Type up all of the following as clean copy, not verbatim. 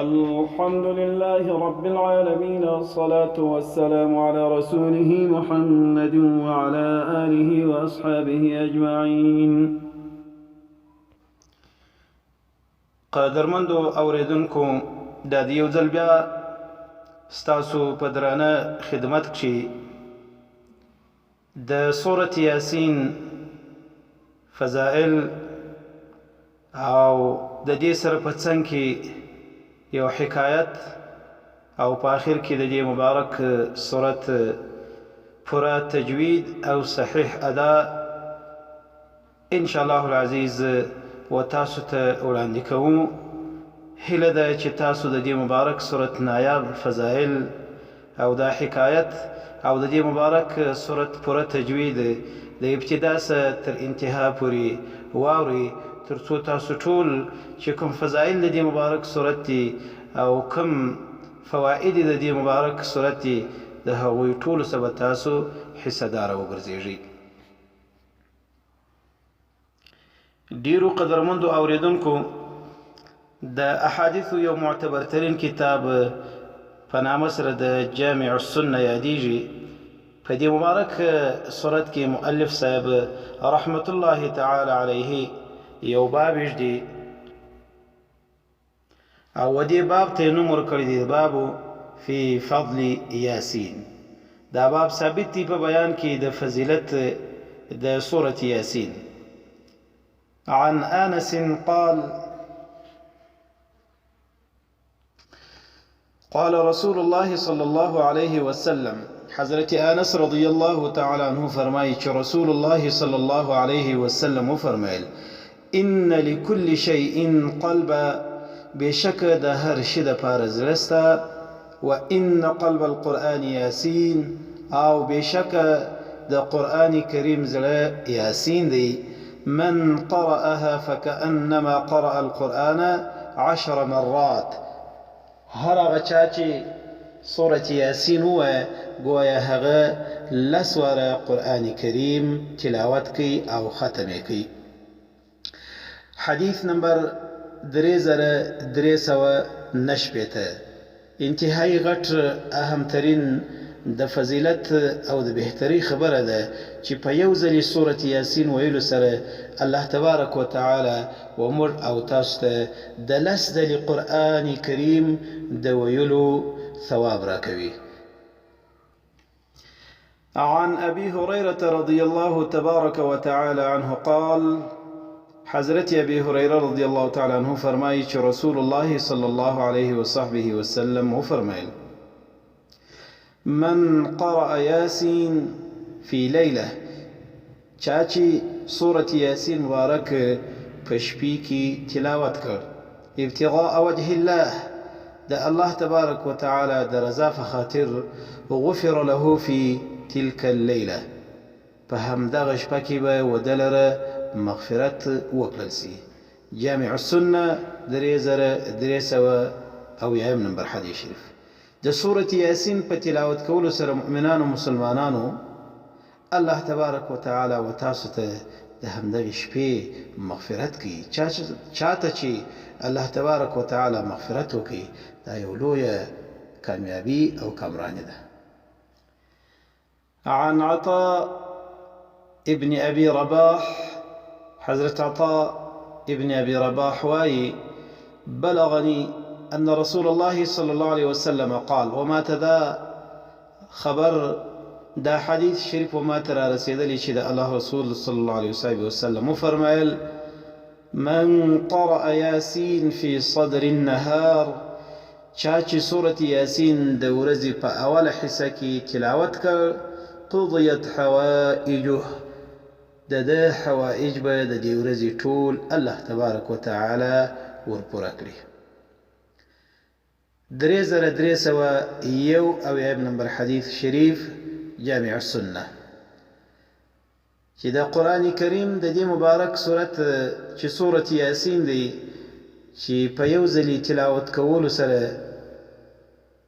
الحمد لله رب العالمين، والصلاة والسلام على رسوله محمد وعلى آله وأصحابه أجمعين. قدرمندو اوریدونکو دا د یو ځل بیا ستاسو په درانه خدمت کې د سورة یاسین فضائل او د دې سره په څنګ کې یو حکایت او په آخر کې د دې مبارک سورت پورا تجوید او صحیح ادا ان شاء الله العزیز و تاسو ته وړاندې کوو. هیله ده چې تاسو د دې مبارک سورت نایاب فضائل او دا حکایت او د دې مبارک سورت پورا تجوید د ابتدا څخه تر انتها پورې واورئ، تر څو تاسو ټول چې کوم فضائل د دې مبارک سورت دي او کوم فواید د دې مبارک سورت دي د هغوی ټولو څخه به تاسو حصه داره وګرځېږئ. ډیرو قدرمندو اوریدونکو د احادیثو یو معتبرترین کتاب په نامه سره د جامع السنه یادیږي. په دې مبارک سورت کې مؤلف صاحب رحمت الله تعالی علیه یو باب ږدي او دې باب ته نوم ورکړی دی باب فی فضل یاسین. دا باب ثابت دی په بیان کې د فضیلت د سورة یاسین. عن انس قال قال رسول الله صلى الله عليه وسلم، حضرت انس رضی الله تعالی عنہ فرمایي چې رسول الله صلی الله علیه وسلم فرمایل ان لكل شيء قلبا، بشک د هر شي د پاره زړه سته، وان قلب القرآن یاسین، او بشک د قرآن کریم زړه یاسین دی. من قرأها فكأنما قرأ القرآن 10 مرات، هر هغه چا چې سورة یاسین ووایه گویا هغه 10 واره قرآن کریم تلاوت کوي او ختم یې کوي. حدیث نمبر 3390 انتهایی غټ اهمترین د فضیلت او د بهتري خبره ده چې په یو ځلې سورة یاسین ویلو سره الله تبارک وتعالی ومر او تاسو ته د 10 ځلې قرآن کریم د ویلو ثواب راکوي. عن ابي هريره رضي الله تبارك وتعالى عنه قال، حضرت ابي هريره رضي الله تعالى عنه فرمایي چې رسول الله صلى الله عليه وصحبه وسلم فرمایل من قرأ یاسین فی لیله، چا چې سورة یاسین مبارک په شپې کې تلاوت کړ ابتغاء وجه الله، د الله تبارک وتعالى د رضا په خاطر، غفر له فی تلك الليله، په همدغه شپه کې به ودلره مغفرت وکړل سي. جامع السنه 3300 نمبر حدیث شریف. د سورة یاسین په تلاوت کولو سره مؤمنانو مسلمانانو الله تبارک وتعالی و تاسو ته د همدغه شپې مغفرت کوي. چاته چې الله تبارک وتعالی مغفرت وکړي دا یو لویه کامیابی او کامراني ده. عن عطاء ابن ابي رباح، حضرت عطاء ابن ابي رباح واي بلغني ان رسول الله صلى الله عليه وسلم قال، وما تذا خبر دا حدیث شریف وما ترى رسیدلی چې د الله رسول صلى الله عليه وسلم فرمایل من قرأ یاسین فی صدر النهار، چا چې سورة یاسین د ورځې په اوله حصه کې تلاوت کړ قضیت حوائجه، د ده حوائج به د دې ورځې ټول الله تبارک وتعالی ورپوره کړي. 3301 نمبر حدیث شریف جامع السنه. چې د قرآن کریم د دې مبارک سورت چې سورة یاسین دی چې په یو ځلې تلاوت کولو سره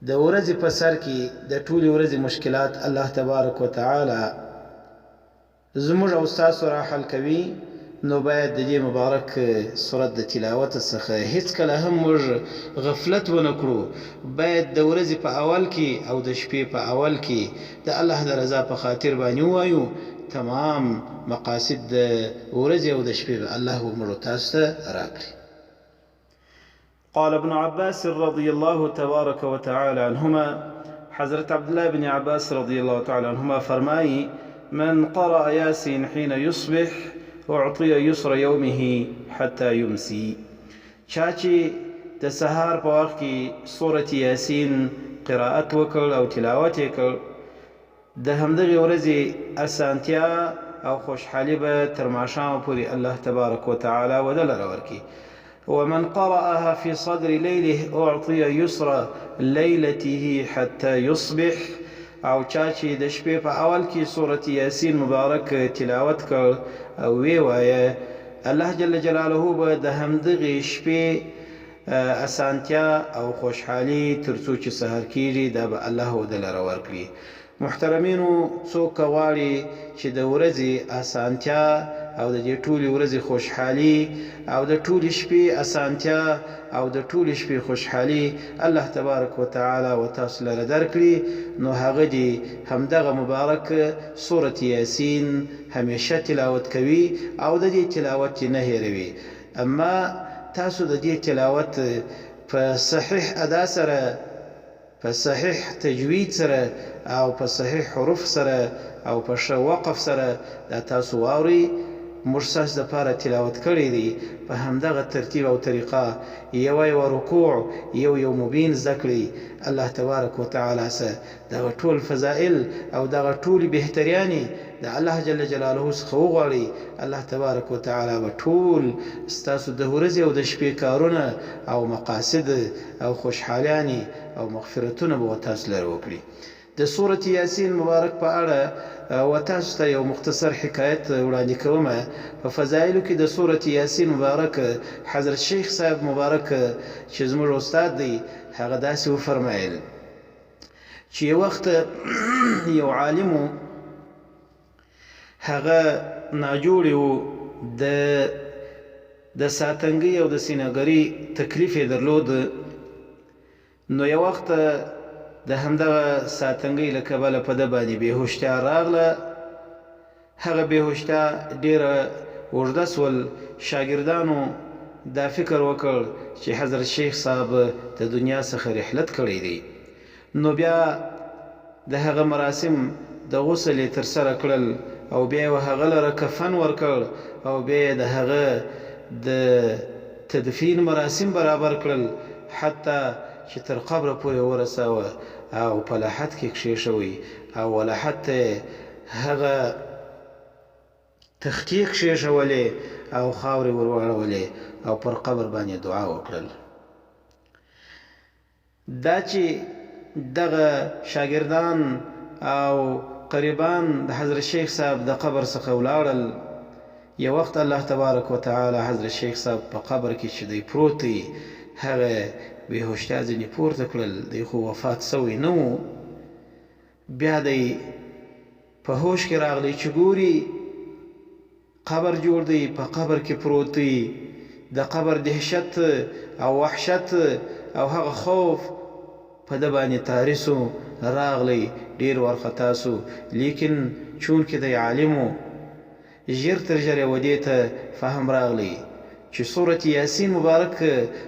د ورځې په سر کې د ټولې ورځې مشکلات الله تبارک وتعالی زموږ او ستاسو را حل کوي نو باید د دې مبارک سورت د تلاوت څخه هیڅکله هم موږ غفلت ونه کړو. باید د ورځې په اول کې او د شپې په اول کې د الله د رضا په خاطر باندې ووایو. تمام مقاصد د ورځې او د شپې به الله موږ تاسو ته راکړي. قال ابن عباس رضي الله تبارك وتعالى عنهما، حضرت عبد الله بن عباس رضي الله تعالى عنهما فرمائي: من قرأ ياسين حين يصبح اعطي يسر يومه حتى يمسي. چاچی د سهار په وخت کې سورة یاسین قراءت وکړ او تلاوت یې کړ، د همدغې ورځې اسانتیا او خوشحالي به تر ماښامه پورې الله تبارک وتعالی ودله راورکړي. ومن قرأها في صدر ليله اعطي يسر ليلته حتى يصبح. او چا چې د شپې په اول کې سورة یاسین مبارک تلاوت کړ او وی وایه، الله جل جلاله به د همدغې شپې اسانتیا او خوشحالي تر څو چې سحر کیږي دا به الله ودله راورکړي. محترمینو، څوک غواړي چې د ورځې اسانتیا او د دې ټولې ورځې خوشحالي او د ټولې شپې اسانتیا او د ټولې شپې خوشحالي الله تبارک وتعالی و تاسو لره درکړي، نو هغه دې همدغه مبارک سورة یاسین همیشه تلاوت کوي او د دې تلاوت نه هیروي. اما تاسو د دې تلاوت په صحیح ادا سره، په صحیح تجوید سره او په صحیح حروف سره او په ښه وقف سره دا تاسو واورئ. موږ ستاسو دپاره تلاوت کړی دی په همدغه ترتیب او طریقه، یو رکوع یو مبین زده کړئ. الله تبارک وتعالی سه دغه ټول فضائل او دغه ټولې بهتریانې د الله جل جلاله څخه وغواړئ. الله تبارک وتعالی به ټول ستاسو د ورځې او د شپې کارونه او مقاصد او خوشحالیانې او مغفرتونه به تاسو لره وکړي. د سورة یاسین مبارک په اړه و تاسو ته یو مختصر حکایت وړاندې کوم. په فضایلو کې د سورة یاسین مبارک حضرت شیخ صاحب مبارک چې زموږ استاد دی هغه داسې وفرمایل چې یو وخت یو عالم و، هغه ناجوړی و، د ساتنګۍ او د سینهګرۍ تکلیف یې درلود. نو یو وخت د همدغه ساتنګۍ له کبله په ده باندې بېهوشتیا راغله. هغه بېهوشتیا ډېره اوږده سول. شاګردانو دا فکر وکړ چې حضرت شیخ صاحب د دنیا څخه رحلت کړی دی. نو بیا د هغه مراسم د غسل یې ترسره کړل او بیا یې هغه لره کفن ورکړ او بیا یې د هغه د تدفین مراسم برابر کړل، حتی چې تر قبره پورې ورساوه او په لحد کې کښېښوی او ولحد ته هغه تختې کښېښولې او خاورې ور واړولې او پر قبر باندې دعا وکړل. دا چې دغه شاګردان او قریبان د حضرت شیخ صاحب د قبر څخه ولاړل، یو وخت الله تبارک وتعالی حضرت شیخ صاحب په قبر کې چې دی پروت دی هغه بېهوشتیا ځینې پورته کړل. دی خو وفات سوی نه و. بیا دی په هوش کې راغلی چې ګوري قبر جوړ دی، په قبر کې پروت دی. د قبر دهشت او وحشت او هغه خوف په ده باندې طاری سو، راغلی ډېر وارخطا سو. لیکن چونکې دی عالم و، ژر تر ژره ودې ته فهم راغلی چې سورة یاسین مبارک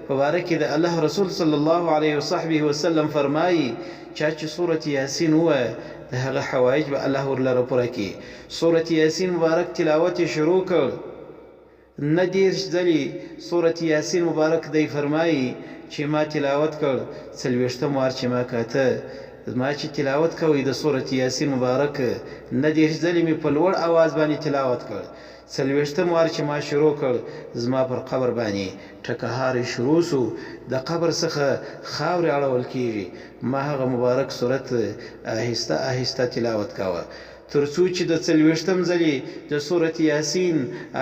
په باره کې د الله رسول صلی الله علیه وصحبه وسلم فرمایي چا چې سورة یاسین ووایه د هغه حوایج به الله ورلره پوره کړي. سورة یاسین مبارک تلاوت یې شروع کړ، نه دېرش ځلې سورة یاسین مبارک دی فرمایي چې ما تلاوت کړ، څلوېښتم وار چې ما کاته ما چې تلاوت کوئ د سورة یاسین مبارک نه دېرش ځلې مې په لوړ اواز باندې تلاوت کړ، څلوېښتم وار چې ما شروع کړ زما پر قبر باندې ټکهاری شروع سو، د قبر څخه خاورې اړول کېږي. ما هغه مبارک صورت آهسته آهسته تلاوت کوه تر څو چې د څلوېښتم ځلې د سورة یاسین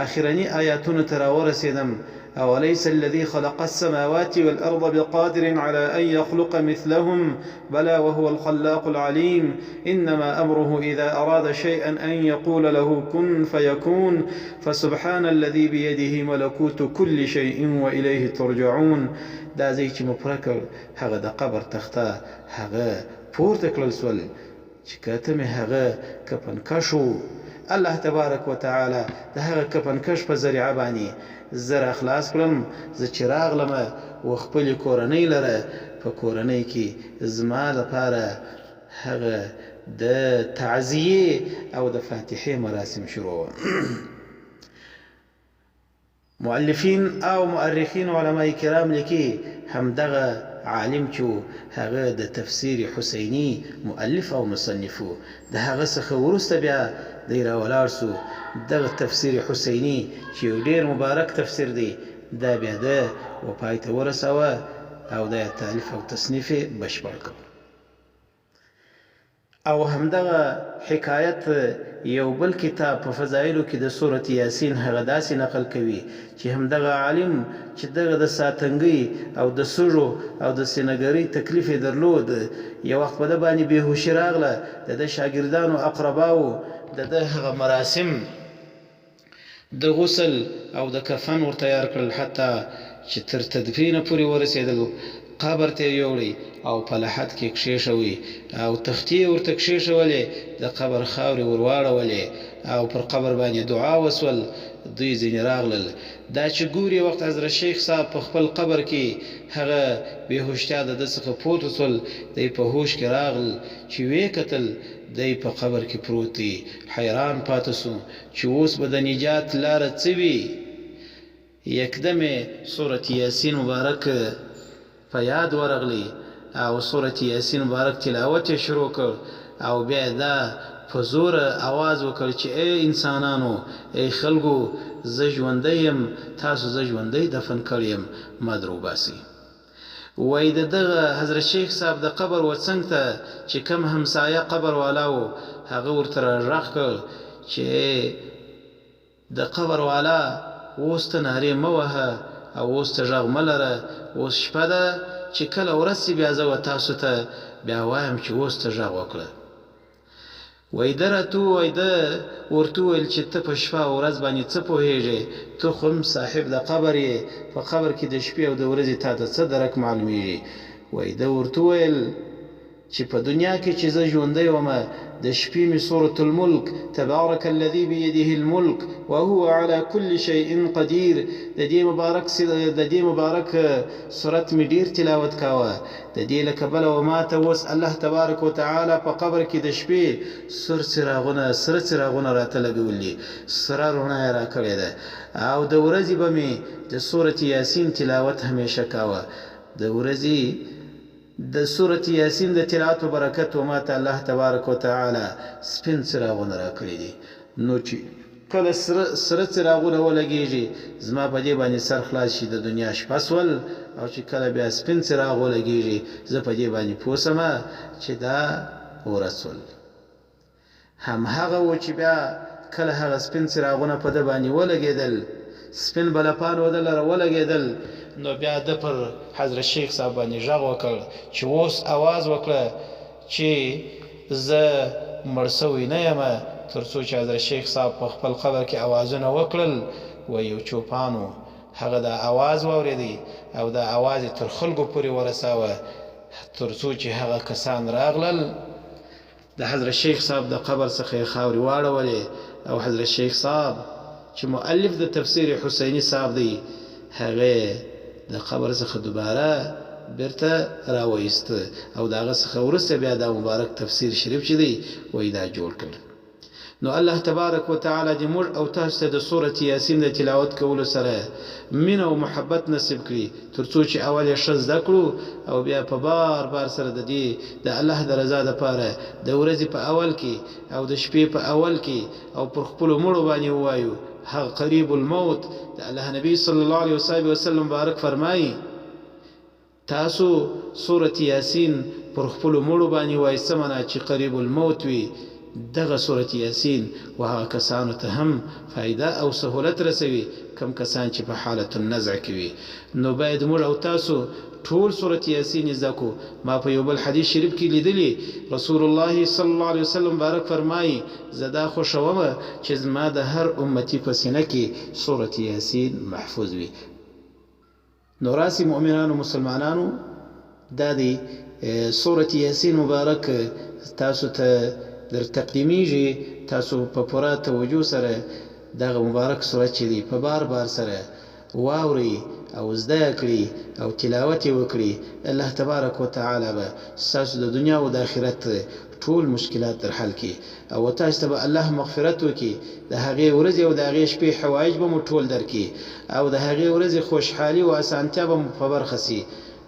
آخرني آیاتونو ته راورسېدم. أوليس الذي خلق السماوات والأرض بقادر على أن يخلق مثلهم بلى وهو الخلاق العليم إنما أمره إذا أراد شيئا أن يقول له كن فيكون فسبحان الذي بيده ملكوت كل شيء وإليه ترجعون. دا زي چې مپرکل هغه د قبر تخته هغه پورته کړل سول چې کته مې هغه کفنکشو. الله تبارک وتعالى د هغه کفنکش په ذریعه باندې زر اخلاص کړم زه چې راغلم و خپل کورنۍ لره په کورنۍ کې زما لپاره هغه د تعزیه او د فاتحه مراسم شروع. مؤلفین او مؤرخین علماء کرام لیکي همدغه عالم چې هغه د تفسیر حسینی مؤلف او مصنف د هغه څخه وروسته بیا دی راولاړ سو دغه تفسیر حسینی چې ډیر مبارک تفسیر دی دا بیا د وپای ته ورسوه او د تالیف او تصنیف بشپړ کړ. او همدغه حکایت یو بل کتاب په فضایلو کې د سورۃ یاسین هغه داسې نقل کوي چې همدغه عالم چې دغه د ساتنګۍ او د سږو او د سینګرۍ تکلیف درلود یو وخت په د باندې بېهوشي راغله د شاګردانو اقرباو د هغه مراسم د غسل او د کفن ور تیار کړل حتی چې تر تدفین پورې ورسېدل. قبر ته یوړی او په لحد کې کښېښوي او تختې ورته کښېښولې د قبر خاورې ور واړولې او پر قبر باندې دعا وسول. دوی ځینې راغلل دا چې ګوري وخت حضرت شیخ صاحب په خپل قبر کې هغه بېهوشتیا د ده څخه پورته سول. دی په هوش کې راغل چې ویې کتل دی په قبر کې پروت دی. حیران پاتې سو چې اوس به د نجات لاره څه وي. یکدمې سورۃ یاسین مبارک په یاد ورغلی او سورۃ یاسین مبارک تلاوت یې شروع کړ او بیا دا په زور आवाज وکړ چې ای انسانانو ای خلکو زه ژوندی یم تاسو زه ژوندی دفن کړی یم ما در وباسئ. وایي د دغه حضرت شیخ صاحب د قبر وڅنګ ته چې کم همسایه قبر والا و هغه ورته راغږ کړ چې د قبر والا اوس ته نارې مه وهه او اوس ته غږ مه لره. اوس شپه ده چې کله ورځ سي بیا زه تاسو ته بیا وایم چې اوس ته غږ وکړه. وایي ده راته ووایي ورته وویل چې ته په شپه او ورځ باندې څه پوهېږې ته خو هم صاحب د قبر یې په قبر کې د شپې او د ورځې تا ته څه درک معلومیږي. وایي ده ورته وویل چې په دنیا کې چې زه ژوندی ومه د شپې مې سورة الملک تبارک الذي بيده الملک وهو على كل شيء قدير د دې مبارک سورت مې ډیر تلاوت کاوه. د دې له کبله وما ته اوس الله تبارک وتعالی په قبر کې د شپې سره څراغونه راته لګولي سره رڼا یې راکړې ده او د ورځې به مې د سورة یاسین تلاوت همیشه کاوه. د ورځې د سورۃ یاسین د تلاوت برکت و ما ته الله تبارک وتعالی سپین څراغونه راکړي دي. نو چې کله سره څراغونه ولګېږي زما په دې باندې سر خلاص شي د دنیا شپه سول او چې کله بیا سپین څراغ ولګېږي زه په دې باندې پوه سمه چې دا ورځ سول. همهغه و چې بیا کله هغه سپین څراغونه په ده باندې ولګېدل سپین بلپان و ده لره ولګېدل نو بیا د پر حضرت شیخ صاحب باندې غږ وکړ چې اوس आवाज وکړه چې زه مړ سوی نه یم. تر څو چې حضرت شیخ صاحب په خپل قبر کې اوازونه وکړل و یو چوپانو هغه د आवाज واورېدی او د आवाज تر خلکو پورې ورساوه تر څو چې هغه کسان راغلل د حضرت شیخ صاحب د قبر څخه خاورې واړولې او حضرت شیخ صاحب چې مؤلف د تفسیر حسینی صاحب دی هغه د قبر څخه دوباره بیرته راوایسته او د هغه څخه وروسته بیا د مبارک تفسیر شریف چې دی وایي دا جوړ کړ. نو الله تبارک وتعالی دې موږ او تاسو ته د سورۃ یاسین د تلاوت کولو سره مینه او محبت نصیب کړي تر څو چې اول یې ښه زده کړو او بیا په بار بار سره د دې د الله د رضا دپاره د ورځې په اول کې او د شپې په اول کې او پر خپلو مړو باندې ووایو هغه قریب الموت. د الله نبی صلی الله علیه وسلم مبارک فرمایي تاسو سورۃ یاسین پر خپلو مړو باندې وایي څه معنا چې قریب الموت وي دغه سورة یاسین وهغه کسانو ته هم فایده او سهولت رسوي کم کسان چې په حالت النزع کې وي. نو باید موږ او تاسو ټول سورة یاسین زده کو. ما په یو بل حدیث شریف کې لیدلی رسول الله صلی الله علیه وسلم بارک فرمایي زه دا خوښوم چې زما د هر امتی په سینه کې سورة یاسین محفوظ وي. نو راسي مؤمنانو مسلمانانو دا دی سورة یاسین مبارک تاسو ته در تقدیمیږي. تاسو په پوره توجه سره دغه مبارک سورت چې دی په بار بار سره واوري او زده کړئ او تلاوت وکړئ. الله تبارک وتعالی به ستاسو د دنیا او د آخرت ټول مشکلات در حل کړي او تاسو ته به الله مغفرت وکړي. د هغې ورځې او د هغې شپې حوایج به مو ټول درکړي او د هغې ورځې خوشحالي او اسانتیا به مو په برخه سي.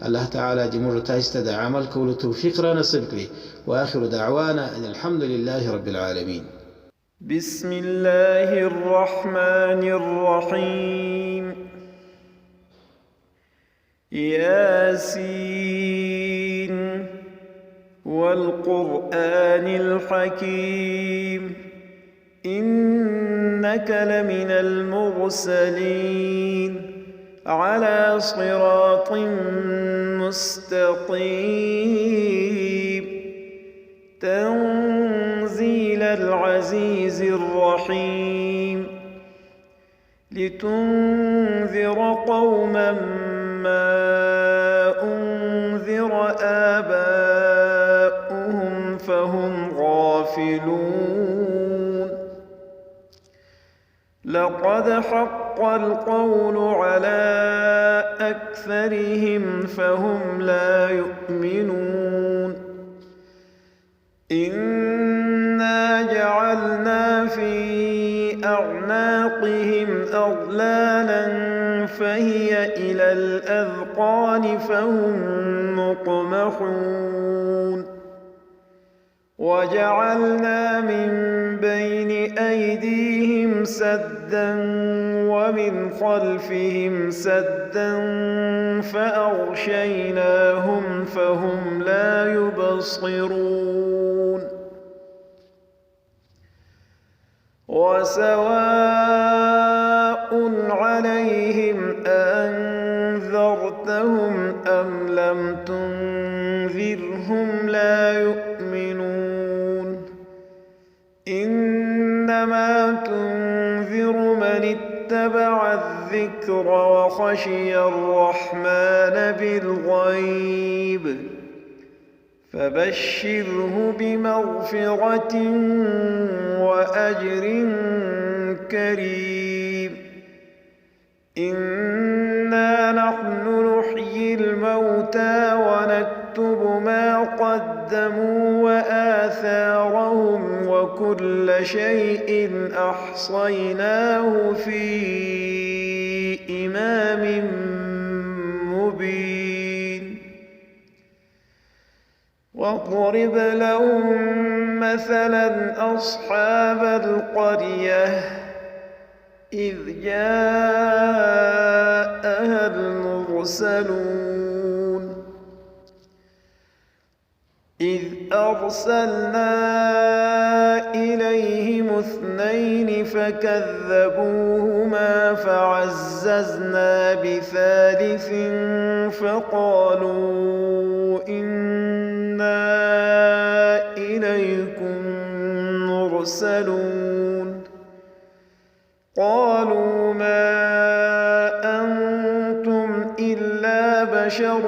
الله تعالى دې موږ تاسو ته د عمل کولو توفیق را نصیب کړي. واخر دعوانا ان الحمد لله رب العالمين. بسم الله الرحمن الرحيم. ياسين والقرآن الحكيم إنك لمن المرسلين على صراط مستقيم تنزيل العزيز الرحيم لتنذر قوما ما أنذر آباؤهم فهم غافلون لقد حق القول على أكثرهم فهم لا يؤمنون إنا جعلنا في أعناقهم أغلالا فهي إلى الأذقان فهم مقمحون وجعلنا من بين أيديهم سدا ومن خلفهم سدا فأغشيناهم فهم لا يبصرون وسواء عليهم أأنذرتهم أم لم تنذرهم لا يؤمنون إنما تنذر من اتبع الذكر وخشي الرحمن بالغيب فبشره بمغفرة وأجر كريم إنا نحن نحيي الموتى ونكتب ما قدموا وآثارهم وكل شيء أحصيناه في إمام مبين واضرب لهم مثلا أصحاب القرية إذ جاءها المرسلون إذ أرسلنا إليهم اثنين فكذبوهما فعززنا بثالث فقالوا إنا إليكم مرسلون قالوا ما أنتم إلا بشر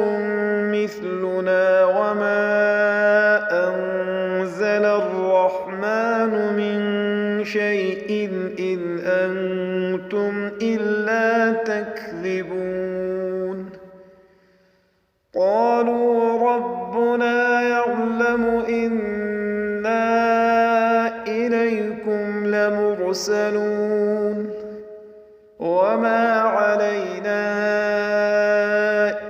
مثلنا وما أنزل الرحمن من شيء إن أنتم إلا تكذبون قالوا ربنا يعلم إنا إليكم لمرسلون وما علينا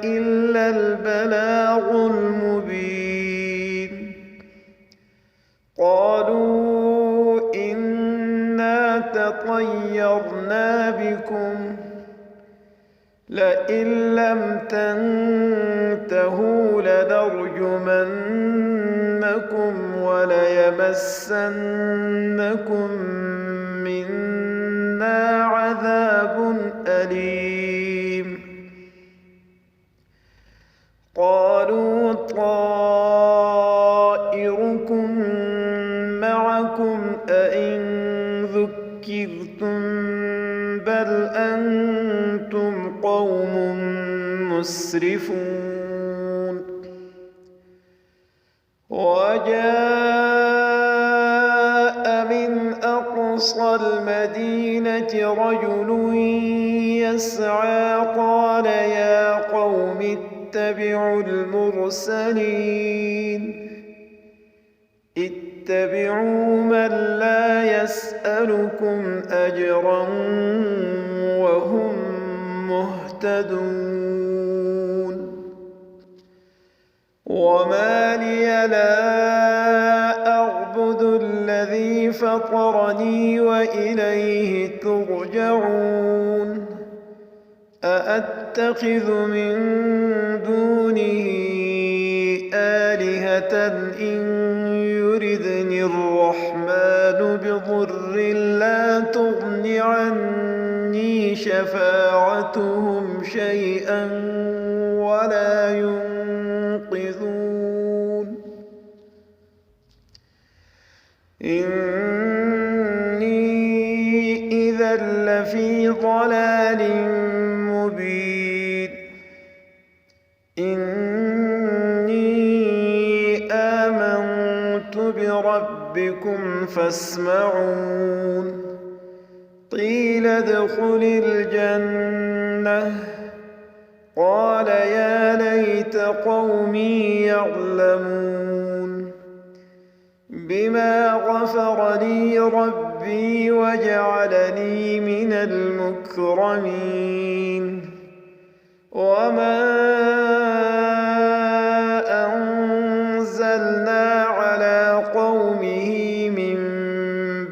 إلا البلاغ المبين قالوا إنا تطيرنا بكم لئن لم تنتهوا لنرجمنكم يمسنكم منا عذاب أليم قالوا طائركم معكم أئن ذكرتم بل أنتم قوم مسرفون وجاء من أقصى المدينة رجل يسعى قال يا قوم اتبعوا المرسلين اتبعوا من لا يسألكم أجرا وهم مهتدون وما لي لا أعبد الذي فطرني وإليه ترجعون أأتخذ من دونه آلهة إن يردني الرحمن بضر لا تغن عني شفاعتهم شيئا ولا ينقذون إني إذا لفي ضلال مبين إني آمنت بربكم فاسمعون قيل ادخل الجنة قال يا ليت قومي يعلمون بما غفر لي ربي وجعلني من المكرمين وما أنزلنا على قومه من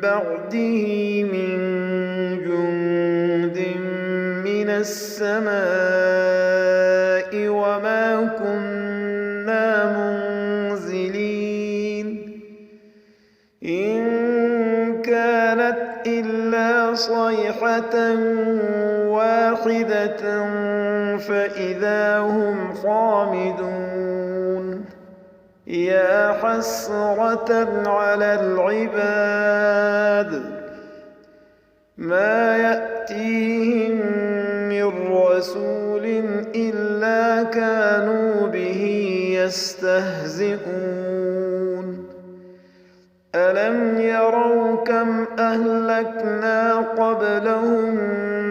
بعده من جند من السماء وما كنا منزلين إن كانت إلا صيحة واحدة فإذا هم خامدون يا حسرة على العباد ما يأتيهم من رسول إلا كانوا به يستهزئون ألم يروا كم أهلكنا قبلهم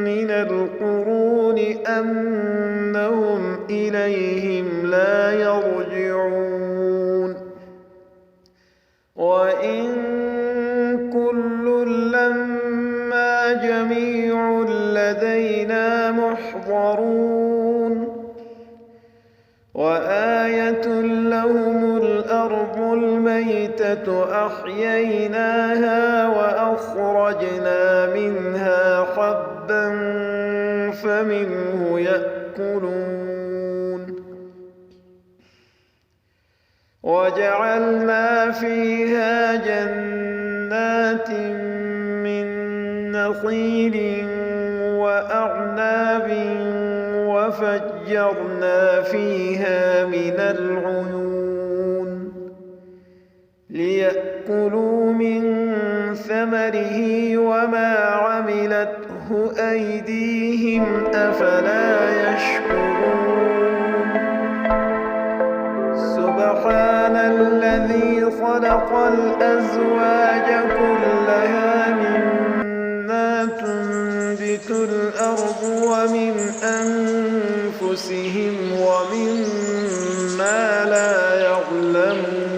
من القرون أنهم إليهم لا يرجعون وإن كل لما جميع لدينا محضرون وآية لهم الأرض الميتة أحييناها وأخرجنا منها حبا فمنه يأكلون وجعلنا فيها جنات من نخيل وأعناب وفجرنا فيها من العيون ليأكلوا من ثمره وما عملته أيديهم أفلا يشكرون سبحان الذي خلق الأزواج كلها مما تنبت الأرض ومن أنفسهم ومما لا يعلمون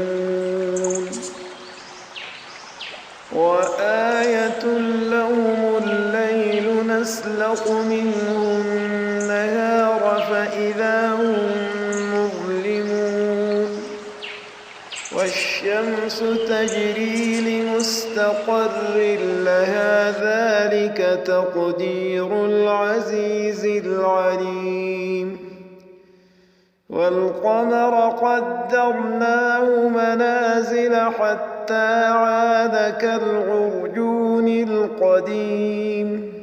وآية لهم الليل نسلخ منه النهار فإذا هم مظلمون والشمس تجري لمستقر لها ذلك تقدير العزيز العليم والقمر قدرناه منازل حتى حتى عاد كالعرجون القديم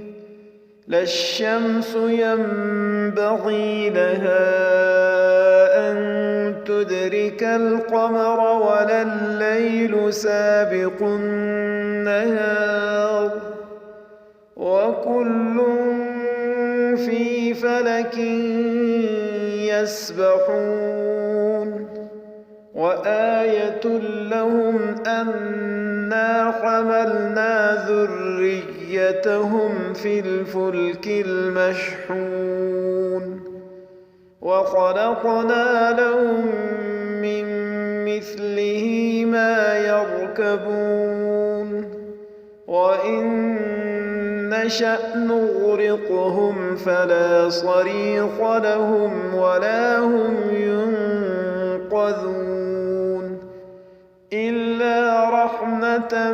لا الشمس ينبغي لها أن تدرك القمر ولا الليل سابق النهار وكل في فلك يسبحون وآية لهم أنا حملنا ذريتهم في الفلك المشحون وخلقنا لهم من مثله ما يركبون وإن نشأ نغرقهم فلا صريخ لهم ولا هم ينقذون إلا رحمة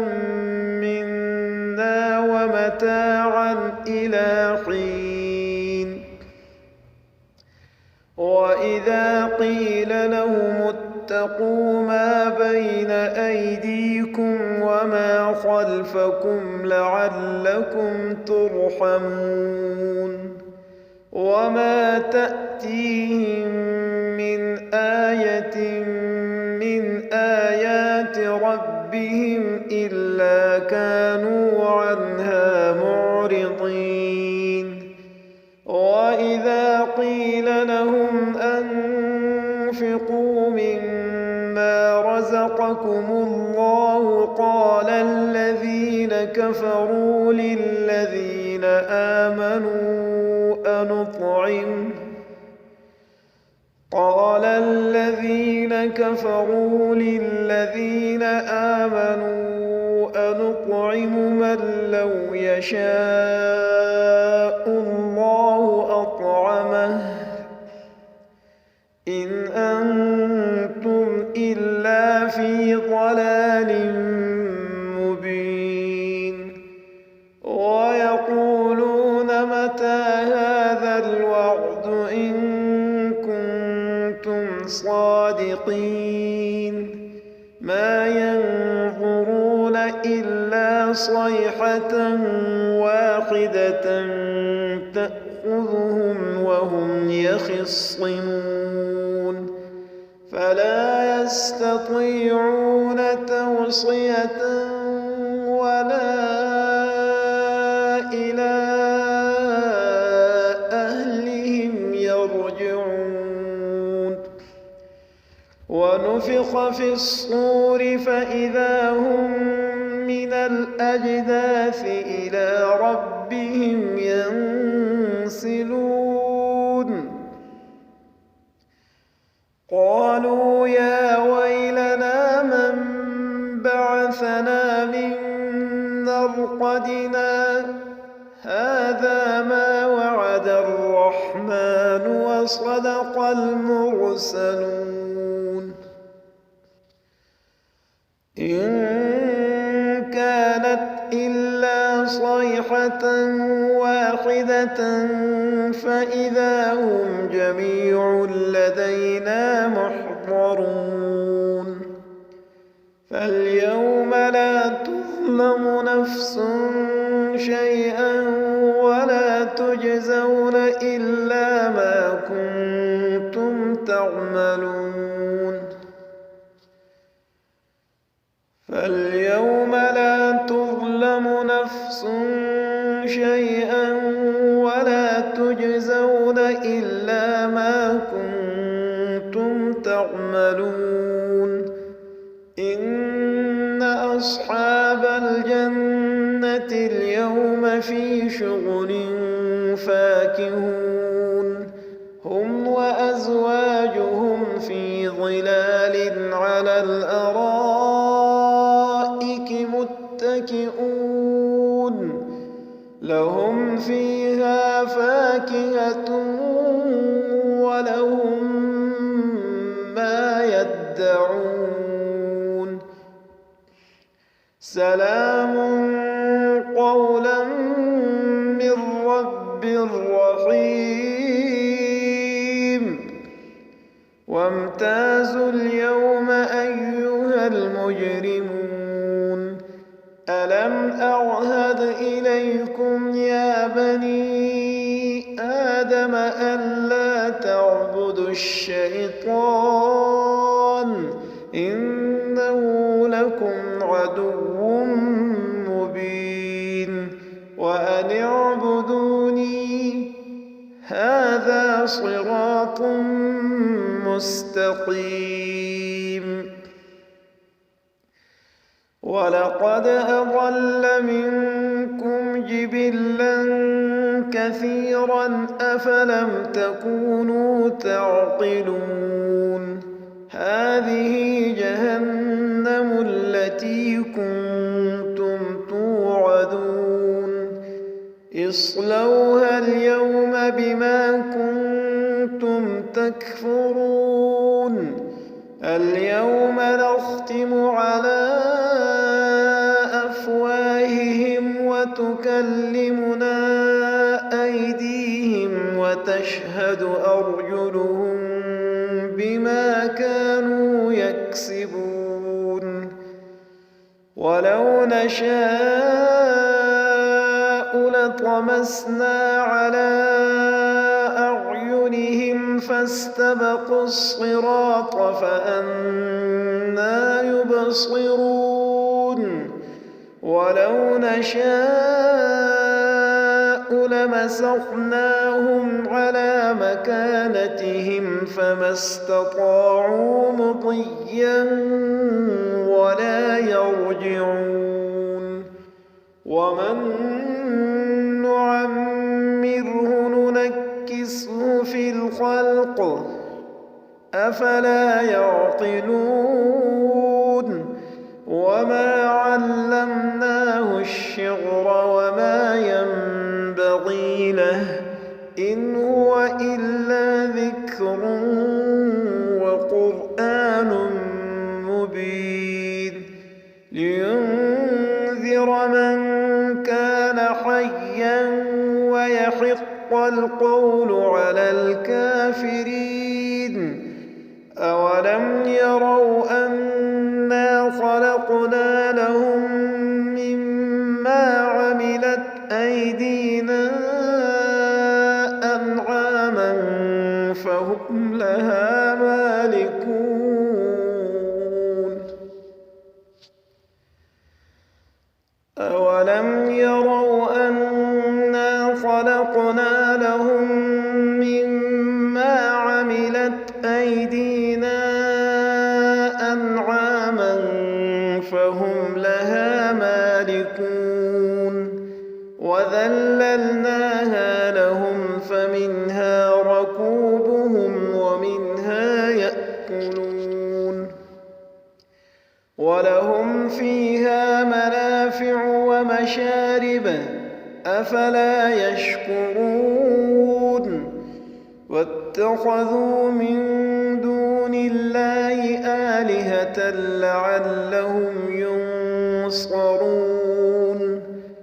منا ومتاعا إلى حين وإذا قيل لهم اتقوا ما بين أيديكم وما خلفكم لعلكم ترحمون وما تأتيهم من آية من آيات ربهم إلا كانوا عنها معرضين وإذا قيل لهم أنفقوا مما رزقكم الله قال الذين كفروا للذين آمنوا أنطعم من لو يشاء الله أطعمه إن أنتم إلا في ضلال مبين ويقولون متى هذا الوعد إن كنتم صادقين ما ينظرون إلا صيحة واحدة تأخذهم وهم يخصمون فلا يستطيعون توصية ولا إلى أهلهم يرجعون ونفخ في الصور فإذا هم من الأجداث إلى ربهم ينسلون قالوا يا ويلنا من بعثنا من مرقدنا هذا ما وعد الرحمن وصدق المرسلون إن كانت إلا صيحة واحدة فإذا هم جميع لدينا محضرون فاليوم لا تظلم نفس شيئا ولا تجزون إلا ما كنتم تعملون فاليوم لا تظلم نفس شيئا ولا تجزون إلا ما كنتم تعملون إن أصحاب الجنة اليوم في شغل فاكهون هم وأزواجهم في ظلال على الأرائك متكئون لهم فيها فاكهة ولهم ما يدعون سلام قولا من رب رحيم وامتازوا اليوم أيها المجرمون ألم أعهد إليكم يا بني آدم ألا تعبدوا الشيطان إنه لكم عدو مبين وأن اعبدوني هذا صراط مستقيم ولقد أضل منكم جبلا كثيرا أفلم تكونوا تعقلون هذه جهنم التي كنتم توعدون اصلوها اليوم بما كنتم تكفرون اليوم نختم على أفواههم وتكلمنا أيديهم وتشهد أرجلهم بما كانوا يكسبون ولو نشاء لطمسنا على أعينهم فاستبقوا الصراط فأنى يبصرون ولو نشاء لمسخناهم على مكانتهم فما استطاعوا مضيا ولا يرجعون ومن نعمره ننكسه في الخلق أفلا يعقلون وما علمناه الشعر وما ينبغي له إن هو إلا ذكر وقرآن مبين لينذر من كان حيا ويحق القول على الكافرين أولم يروا أنا خلقنا لهم مما عملت أيدينا أنعاما فهم لها مالكون أولم يروا أنا خلقنا لهم مما عملت أيدينا أنعاما فهم لها مالكون وذللناها لهم فمنها ركوبهم ومنها يأكلون ولهم فيها منافع ومشارب أفلا يشكرون واتخذوا من دون الله آلهة لعلهم ينصرون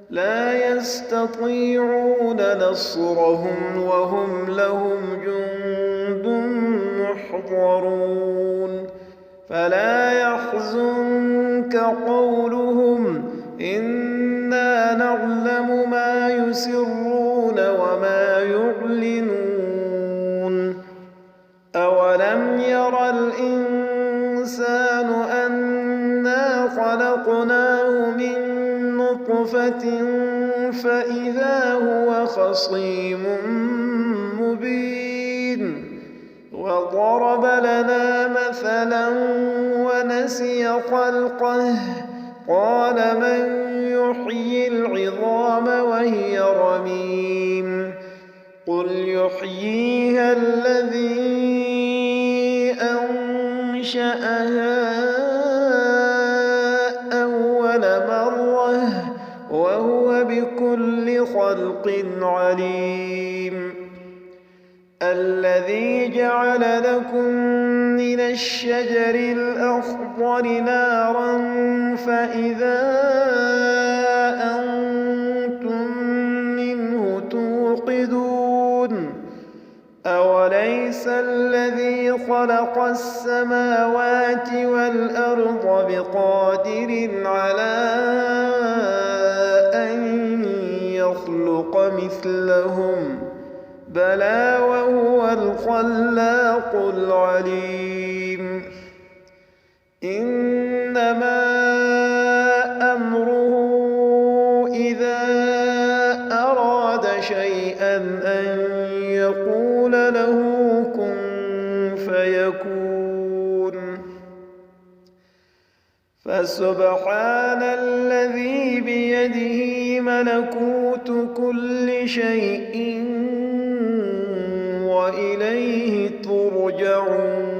لا يستطيعون نصرهم وهم لهم جند محضرون فلا يحزنك قولهم إنا نعلم ما يسرون وما يعلنون أولم ير الإنسان أنا خلقناه من نطفة فإذا هو خصيم مبين وضرب لنا مثلا ونسي خلقه قال من يحيي العظام وهي رميم قل يحييها الذي أنشأها أول مرة وهو بكل خلق عليم الذي جعل لكم من الشجر الأخضر نارا فإذا أنتم منه توقدون أوليس الذي خلق السماوات والأرض بقادر على مثلهم بلى وهو الخلاق العليم إنما أمره إذا أراد شيئا أن يقول له كن فيكون فسبحان الذي بيده ملكوت كل شيء وإليه ترجعون